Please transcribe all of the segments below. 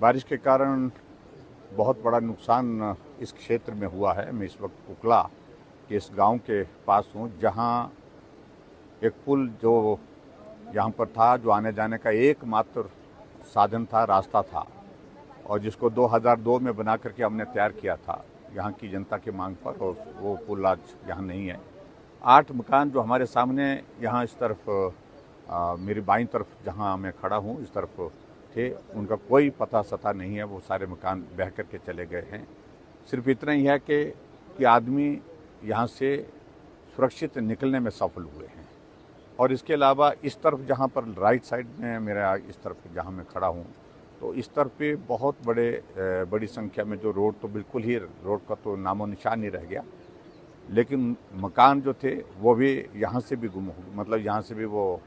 बारिश के कारण बहुत बड़ा नुकसान इस क्षेत्र में हुआ है। मैं इस वक्त कुकला के इस गांव के पास हूं, जहां एक पुल जो यहां पर था, जो आने जाने का एकमात्र साधन था, रास्ता था, और जिसको 2002 में बना करके हमने तैयार किया था यहाँ की जनता की मांग पर, और वो पुल आज यहाँ नहीं है। 8 मकान जो हमारे सामने यहाँ इस तरफ मेरी बाईं तरफ जहाँ मैं खड़ा हूँ इस तरफ थे, उनका कोई पता सता नहीं है। वो सारे मकान बह करके चले गए हैं। सिर्फ इतना ही है कि आदमी यहाँ से सुरक्षित निकलने में सफल हुए हैं। और इसके अलावा इस तरफ जहाँ पर राइट साइड में मेरा, इस तरफ जहाँ मैं खड़ा हूँ, तो इस तरफ पे बहुत बड़ी संख्या में जो रोड, तो बिल्कुल ही रोड का तो नामो निशान नहीं रह गया, लेकिन मकान जो थे वो भी यहाँ से भी गुम हो, मतलब यहाँ से भी वो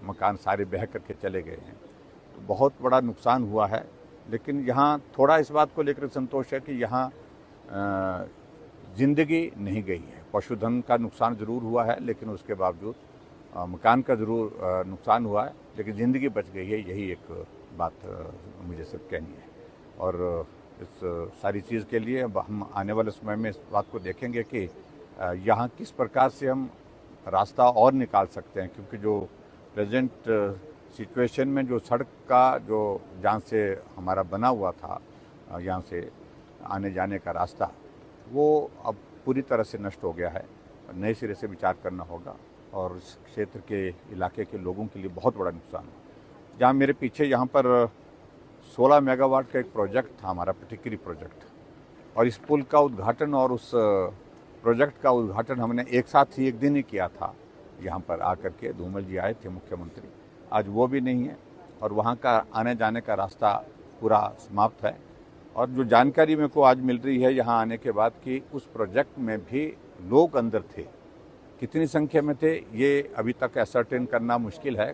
मकान सारे बह करके चले गए हैं। तो बहुत बड़ा नुकसान हुआ है। लेकिन यहाँ थोड़ा इस बात को लेकर संतोष है कि यहाँ जिंदगी नहीं गई है। पशुधन का नुकसान ज़रूर हुआ है, लेकिन उसके बावजूद मकान का ज़रूर नुकसान हुआ है, लेकिन ज़िंदगी बच गई है। यही एक बात मुझे सिर्फ कहनी है। और इस सारी चीज़ के लिए अब हम आने वाले समय में इस बात को देखेंगे कि यहाँ किस प्रकार से हम रास्ता और निकाल सकते हैं, क्योंकि जो प्रेजेंट सिचुएशन में जो सड़क का जो जहाँ से हमारा बना हुआ था, यहाँ से आने जाने का रास्ता, वो अब पूरी तरह से नष्ट हो गया है। नए सिरे से विचार करना होगा, और इस क्षेत्र के इलाके के लोगों के लिए बहुत बड़ा नुकसान है। जहाँ मेरे पीछे यहाँ पर 16 मेगावाट का एक प्रोजेक्ट था, हमारा पटिकरी प्रोजेक्ट, और इस पुल का उद्घाटन और उस प्रोजेक्ट का उद्घाटन हमने एक साथ ही एक दिन ही किया था। यहाँ पर आकर के धूमल जी आए थे, मुख्यमंत्री। आज वो भी नहीं है, और वहाँ का आने जाने का रास्ता पूरा समाप्त है। और जो जानकारी मेरे को आज मिल रही है यहाँ आने के बाद कि उस प्रोजेक्ट में भी लोग अंदर थे, कितनी संख्या में थे ये अभी तक असर्टेन करना मुश्किल है,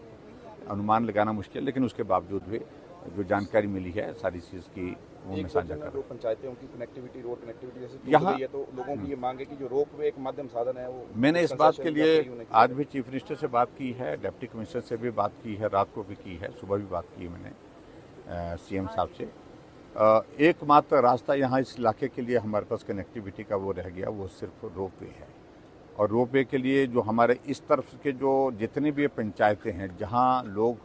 अनुमान लगाना मुश्किल, लेकिन उसके बावजूद भी जो जानकारी मिली है सारी चीज़ की वो मैं साझा कर रहा हूँ। पंचायतें उनकी कनेक्टिविटी, रोड कनेक्टिविटी जैसे यहाँ है, तो लोगों की ये मांग है कि जो रोपवे एक माध्यम साधन है वो, मैंने इस बात के लिए आज भी चीफ मिनिस्टर से बात की है, डिप्टी कमिश्नर से भी बात की है, रात को भी की है, सुबह भी बात की मैंने सीएम साहब से। एकमात्र रास्ता यहाँ इस इलाके के लिए हमारे पास कनेक्टिविटी का वो रह गया, वो सिर्फ रोपवे है। और रोपवे के लिए जो हमारे इस तरफ के जो जितनी भी पंचायतें हैं जहाँ लोग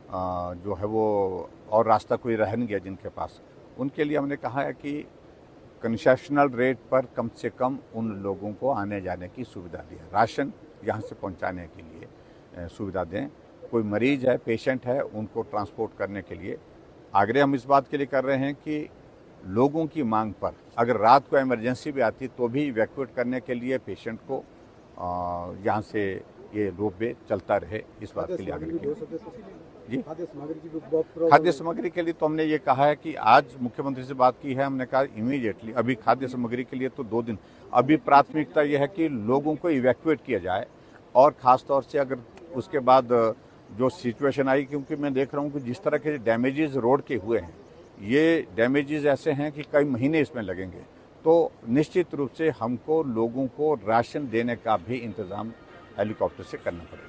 जो है वो और रास्ता कोई रह नहीं गया जिनके पास, उनके लिए हमने कहा है कि कंसेशनल रेट पर कम से कम उन लोगों को आने जाने की सुविधा दें, राशन यहाँ से पहुँचाने के लिए सुविधा दें। कोई मरीज है, पेशेंट है, उनको ट्रांसपोर्ट करने के लिए आग्रह हम इस बात के लिए कर रहे हैं कि लोगों की मांग पर अगर रात को इमरजेंसी भी आती तो भी इवैक्यूएट करने के लिए पेशेंट को यहाँ से ये रोपवे चलता रहे, इस बात के लिए आग्रह किया। जी, खाद्य सामग्री के लिए तो हमने ये कहा है कि आज मुख्यमंत्री से बात की है, हमने कहा इमीडिएटली अभी खाद्य सामग्री के लिए तो 2 दिन, अभी प्राथमिकता ये है कि लोगों को इवैक्यूएट किया जाए। और ख़ास तौर से अगर उसके बाद जो सिचुएशन आई, क्योंकि मैं देख रहा हूँ कि जिस तरह के डैमेजेस रोड के हुए हैं, ये डैमेजेस ऐसे हैं कि कई महीने इसमें लगेंगे, तो निश्चित रूप से हमको लोगों को राशन देने का भी इंतज़ाम हेलीकॉप्टर से करना पड़ेगा।